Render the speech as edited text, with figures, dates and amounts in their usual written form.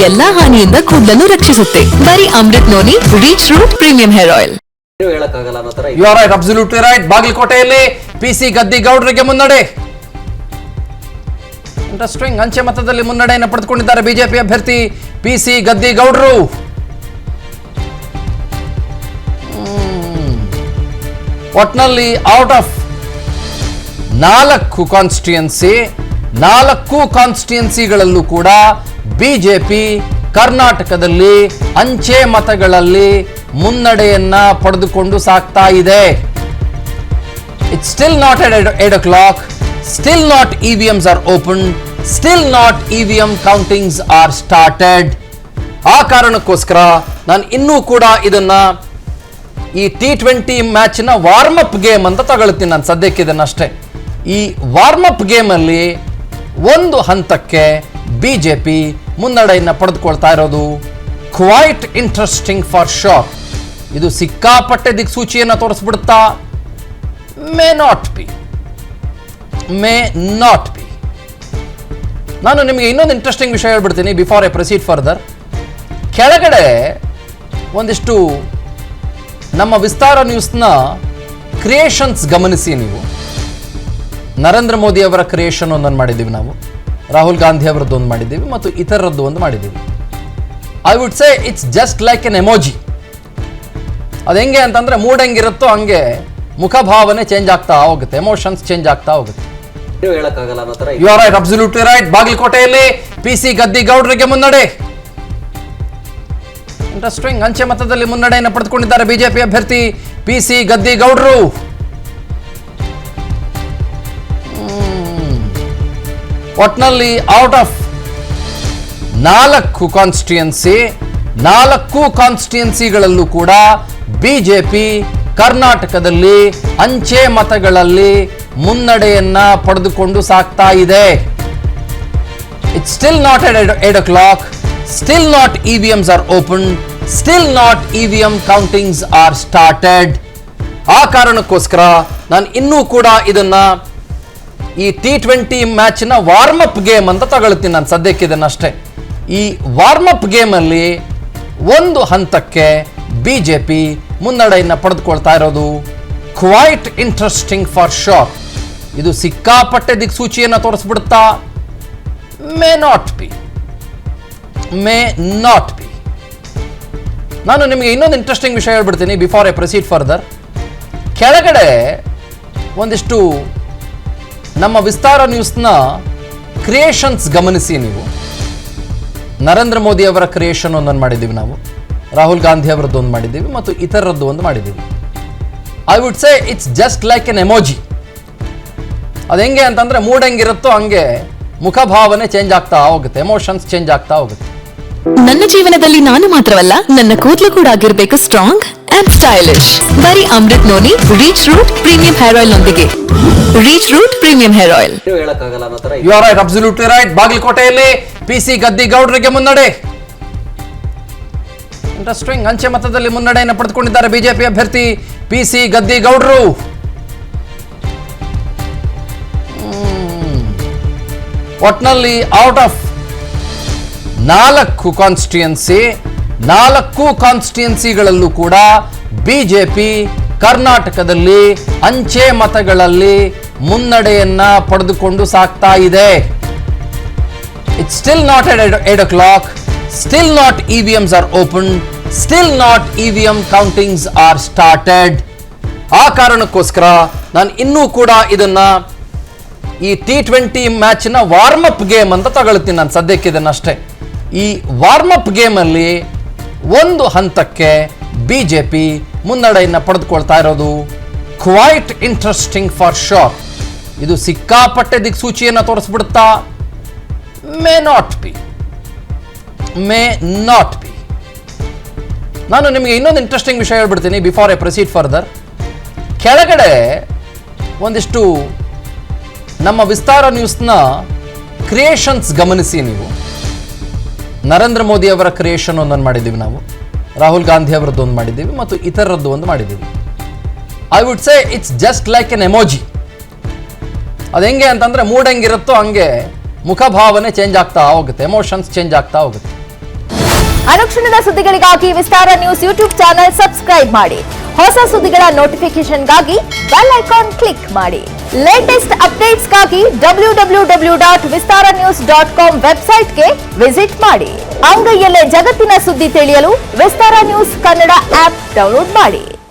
ಎಲ್ಲಾ ಹಾನಿಯಿಂದ ಕೂದಲನ್ನು ರಕ್ಷಿಸುತ್ತೆ. ಬರೀ Amrut noni reach root premium hair oil. You are right, absolutely right. ಬಾಗಲಕೋಟೆಯಲ್ಲಿ ಪಿಸಿ ಗದ್ದಿಗೌಡರಿಗೆ ಮುನ್ನಡೆ. ಇಂಟ್ರೆಸ್ಟಿಂಗ್. ಅಂಚೆ ಮತದಲ್ಲಿ ಮುನ್ನಡೆಯನ್ನು ಪಡೆದುಕೊಂಡಿದ್ದಾರೆ ಬಿಜೆಪಿ ಅಭ್ಯರ್ಥಿ ಪಿಸಿ ಗದ್ದಿಗೌಡರು. ಒಟ್ನಲ್ಲಿ ಔಟ್ ಆಫ್ 4 ಕಾನ್ಸ್ಟಿಟ್ಯೂಯನ್ಸಿಗಳಲ್ಲೂ ಕೂಡ ಬಿಜೆಪಿ ಕರ್ನಾಟಕದಲ್ಲಿ ಅಂಚೆ ಮತಗಳಲ್ಲಿ ಮುನ್ನಡೆಯನ್ನ ಪಡೆದುಕೊಂಡು ಸಾಗ್ತಾ ಇದೆ. It's still not at 8 o'clock, still not EVMs are open, still not EVM countings are started. ಆ ಕಾರಣಕ್ಕೋಸ್ಕರ ನಾನು ಇನ್ನೂ ಕೂಡ ಇದನ್ನ ಈ T20 ಮ್ಯಾಚ್ನ ವಾರ್ಮ್ ಅಪ್ ಗೇಮ್ ಅಂತ ತಗೊಳ್ತೀನಿ ನಾನು ಸದ್ಯಕ್ಕೆ ಇದನ್ನಷ್ಟೇ. ಈ ವಾರ್ಮ್ ಅಪ್ ಗೇಮಲ್ಲಿ ಒಂದು ಹಂತಕ್ಕೆ ಬಿಜೆಪಿ ಮುನ್ನಡೆಯನ್ನು ಪಡೆದುಕೊಳ್ತಾ ಇರೋದು ಕ್ವೈಟ್ ಇಂಟ್ರೆಸ್ಟಿಂಗ್ ಫಾರ್ ಶೋರ್. ಇದು ಸಿಕ್ಕಾಪಟ್ಟೆ ದಿಕ್ಸೂಚಿಯನ್ನು ತೋರಿಸ್ಬಿಡುತ್ತಾ? May not be. ನಾನು ನಿಮಗೆ ಇನ್ನೊಂದು ಇಂಟ್ರೆಸ್ಟಿಂಗ್ ವಿಷಯ ಹೇಳ್ಬಿಡ್ತೀನಿ ಬಿಫೋರ್ ಐ ಪ್ರೊಸೀಡ್ ಫರ್ದರ್. ಕೆಳಗಡೆ ಒಂದಿಷ್ಟು ನಮ್ಮ ವಿಸ್ತಾರ ನ್ಯೂಸ್ನ ಕ್ರಿಯೇಷನ್ಸ್ ಗಮನಿಸಿ ನೀವು. ನರೇಂದ್ರ ಮೋದಿ ಅವರ ಕ್ರಿಯೇಷನ್ ಒಂದನ್ನು ಮಾಡಿದ್ದೀವಿ ನಾವು, ರಾಹುಲ್ ಗಾಂಧಿ ಅವರದ್ದು ಒಂದು ಮಾಡಿದ್ದೀವಿ ಮತ್ತು ಇತರರದ್ದು ಒಂದು ಮಾಡಿದ್ದೀವಿ. I would say it's just like an emoji. ಅದು ಹೆಂಗೆ ಅಂತಂದ್ರೆ ಮೂಡ್ ಹೆಂಗಿರುತ್ತೋ ಹಂಗೆ ಮುಖಭಾವನೆ ಚೇಂಜ್ ಆಗ್ತಾ ಹೋಗುತ್ತೆ, ಎಮೋಷನ್ಸ್ ಚೇಂಜ್ ಆಗ್ತಾ ಹೋಗುತ್ತೆ. You are right, absolutely right. ಬಾಗಲಕೋಟೆಯಲ್ಲಿ ಪಿಸಿ ಗದ್ದಿಗೌಡರಿಗೆ ಮುನ್ನಡೆ. ಇಂಟ್ರೆಸ್ಟಿಂಗ್. ಅಂಚೆ ಮತದಲ್ಲಿ ಮುನ್ನಡೆಯನ್ನು ಪಡೆದುಕೊಂಡಿದ್ದಾರೆ ಬಿಜೆಪಿ ಅಭ್ಯರ್ಥಿ ಪಿಸಿ ಗದ್ದಿಗೌಡರು. ಒಟ್ನಲ್ಲಿ ಔಟ್ ಆಫ್ 4 ಕಾನ್ಸ್ಟಿಟ್ಯೂಯನ್ಸಿಗಳಲ್ಲೂ ಕೂಡ ಬಿಜೆಪಿ ಕರ್ನಾಟಕದಲ್ಲಿ ಅಂಚೆ ಮತಗಳಲ್ಲಿ ಮುನ್ನಡೆಯನ್ನ ಪಡೆದುಕೊಂಡು ಸಾಗ್ತಾ ಇದೆ. It's still not at 8 o'clock, still not EVMs are open, still not EVM countings are started. ಆ ಕಾರಣಕ್ಕೋಸ್ಕರ ನಾನು ಇನ್ನೂ ಕೂಡ ಇದನ್ನ ಈ T20 ಮ್ಯಾಚ್ನ ವಾರ್ಮ್ ಅಪ್ ಗೇಮ್ ಅಂತ ತಗೊಳ್ತೀನಿ ನಾನು ಸದ್ಯಕ್ಕೆ ಇದನ್ನಷ್ಟೇ. ಈ ವಾರ್ಮ್ ಅಪ್ ಗೇಮಲ್ಲಿ ಒಂದು ಹಂತಕ್ಕೆ ಬಿಜೆಪಿ ಮುನ್ನಡೆಯನ್ನು ಪಡೆದುಕೊಳ್ತಾ ಇರೋದು ಕ್ವೈಟ್ ಇಂಟ್ರೆಸ್ಟಿಂಗ್ ಫಾರ್ ಶೋರ್. ಇದು ಸಿಕ್ಕಾಪಟ್ಟೆ ದಿಕ್ಸೂಚಿಯನ್ನು ತೋರಿಸ್ಬಿಡುತ್ತಾ? May not be. ನಾನು ನಿಮಗೆ ಇನ್ನೊಂದು ಇಂಟ್ರೆಸ್ಟಿಂಗ್ ವಿಷಯ ಹೇಳ್ಬಿಡ್ತೀನಿ ಬಿಫೋರ್ ಐ ಪ್ರೊಸೀಡ್ ಫರ್ದರ್. ಕೆಳಗಡೆ ಒಂದಿಷ್ಟು ನಮ್ಮ ವಿಸ್ತಾರ ನ್ಯೂಸ್ನ ಕ್ರಿಯೇಷನ್ಸ್ ಗಮನಿಸಿ ನೀವು. ನರೇಂದ್ರ ಮೋದಿ ಅವರ ಕ್ರಿಯೇಷನ್ ಒಂದನ್ನು ಮಾಡಿದ್ದೀವಿ ನಾವು, ರಾಹುಲ್ ಗಾಂಧಿ ಅವರದ್ದು ಒಂದು ಮಾಡಿದ್ದೀವಿ ಮತ್ತು ಇತರರದ್ದು ಒಂದು ಮಾಡಿದ್ದೀವಿ. I would say it's just like an emoji. ಅದು ಹೆಂಗೆ ಅಂತಂದ್ರೆ ಮೂಡ್ ಹೆಂಗಿರುತ್ತೋ ಹಂಗೆ ಮುಖಭಾವನೆ ಚೇಂಜ್ ಆಗ್ತಾ ಹೋಗುತ್ತೆ, ಎಮೋಷನ್ಸ್ ಚೇಂಜ್ ಆಗ್ತಾ ಹೋಗುತ್ತೆ. ನನ್ನ ಜೀವನದಲ್ಲಿ ನಾನು ಮಾತ್ರವಲ್ಲ, ನನ್ನ ಕೂದಲು ಕೂಡ ಆಗಿರಬೇಕು ಸ್ಟ್ರಾಂಗ್ ಅಂಡ್ ಸ್ಟೈಲಿಶ್. ಬರೀ Amrut noni reach root premium hair oil ನೊಂದಿಗೆ. Reach root premium hair oil. You are right, absolutely right. ಬಾಗಲಕೋಟೆಯಲ್ಲಿ ಪಿಸಿ ಗದ್ದಿಗೌಡರಿಗೆ ಮುನ್ನಡೆ. ಇಂಟ್ರೆಸ್ಟಿಂಗ್. ಅಂಚೆ ಮತದಲ್ಲಿ ಮುನ್ನಡೆಯನ್ನು ಪಡೆದುಕೊಂಡಿದ್ದಾರೆ ಬಿಜೆಪಿ ಅಭ್ಯರ್ಥಿ ಪಿಸಿ ಗದ್ದಿಗೌಡರು. ಒಟ್ನಲ್ಲಿ ಔಟ್ ಆಫ್ 4 ಕಾನ್ಸ್ಟಿಟ್ಯೂಯನ್ಸಿಗಳಲ್ಲೂ ಕೂಡ ಬಿಜೆಪಿ ಕರ್ನಾಟಕದಲ್ಲಿ ಅಂಚೆ ಮತಗಳಲ್ಲಿ ಮುನ್ನಡೆಯನ್ನ ಪಡೆದುಕೊಂಡು ಸಾಗ್ತಾ ಇದೆ. It's still not at 8 o'clock, still not EVMs are open, still not EVM countings are started. ಆ ಕಾರಣಕ್ಕೋಸ್ಕರ ನಾನು ಇನ್ನೂ ಕೂಡ ಇದನ್ನ ಈ T20 ಮ್ಯಾಚ್ನ ವಾರ್ಮ್ ಅಪ್ ಗೇಮ್ ಅಂತ ತಗೊಳ್ತೀನಿ ನಾನು ಸದ್ಯಕ್ಕೆ ಇದನ್ನಷ್ಟೇ. ಈ ವಾರ್ಮ್ ಅಪ್ ಗೇಮಲ್ಲಿ ಒಂದು ಹಂತಕ್ಕೆ ಬಿಜೆಪಿ ಮುನ್ನಡೆಯನ್ನು ಪಡೆದುಕೊಳ್ತಾ ಇರೋದು ಕ್ವೈಟ್ ಇಂಟ್ರೆಸ್ಟಿಂಗ್ ಫಾರ್ ಶೋರ್. ಇದು ಸಿಕ್ಕಾಪಟ್ಟೆ ದಿಕ್ಸೂಚಿಯನ್ನು ತೋರಿಸ್ಬಿಡುತ್ತಾ? May not be. ನಾನು ನಿಮಗೆ ಇನ್ನೊಂದು ಇಂಟ್ರೆಸ್ಟಿಂಗ್ ವಿಷಯ ಹೇಳ್ಬಿಡ್ತೀನಿ ಬಿಫೋರ್ ಐ ಪ್ರೊಸೀಡ್ ಫರ್ದರ್. ಕೆಳಗಡೆ ಒಂದಿಷ್ಟು ನಮ್ಮ ವಿಸ್ತಾರ ನ್ಯೂಸ್ನ ಕ್ರಿಯೇಷನ್ಸ್ ಗಮನಿಸಿ ನೀವು. ನರೇಂದ್ರ ಮೋದಿ ಅವರ ಕ್ರಿಯೇಷನ್ ಒಂದನ್ನು ಮಾಡಿದ್ದೀವಿ ನಾವು, ರಾಹುಲ್ ಗಾಂಧಿ ಅವರದ್ದು ಒಂದು ಮಾಡಿದ್ದೀವಿ ಮತ್ತು ಇತರರದ್ದು ಒಂದು ಮಾಡಿದ್ದೀವಿ. I would say it's just like an emoji. ಅದು ಹೆಂಗೆ ಅಂತಂದ್ರೆ ಮೂಡ್ ಹೆಂಗಿರುತ್ತೋ ಹಂಗೆ ಮುಖಭಾವನೆ ಚೇಂಜ್ ಆಗ್ತಾ ಹೋಗುತ್ತೆ, ಎಮೋಷನ್ಸ್ ಚೇಂಜ್ ಆಗ್ತಾ ಹೋಗುತ್ತೆ. ಅನುಕ್ಷಣದ ಸುದ್ದಿಗಳಿಗಾಗಿ ವಿಸ್ತಾರ ನ್ಯೂಸ್ ಯೂಟ್ಯೂಬ್ ಚಾನೆಲ್ ಸಬ್ಸ್ಕ್ರೈಬ್ ಮಾಡಿ. ಹೊಸ ಸುದ್ದಿಗಳ ನೋಟಿಫಿಕೇಶನ್ಗಾಗಿ ಬೆಲ್ ಐಕಾನ್ ಕ್ಲಿಕ್ ಮಾಡಿ. ಲೇಟೆಸ್ಟ್ ಅಪ್ಡೇಟ್ಸ್ಗಾಗಿ www.vistaranews.com ವೆಬ್ಸೈಟ್ಗೆ ವಿಸಿಟ್ ಮಾಡಿ. ಅಂಗೈಯಲ್ಲೇ ಜಗತ್ತಿನ ಸುದ್ದಿ ತಿಳಿಯಲು ವಿಸ್ತಾರ ನ್ಯೂಸ್ ಕನ್ನಡ ಆಪ್ ಡೌನ್ಲೋಡ್ ಮಾಡಿ.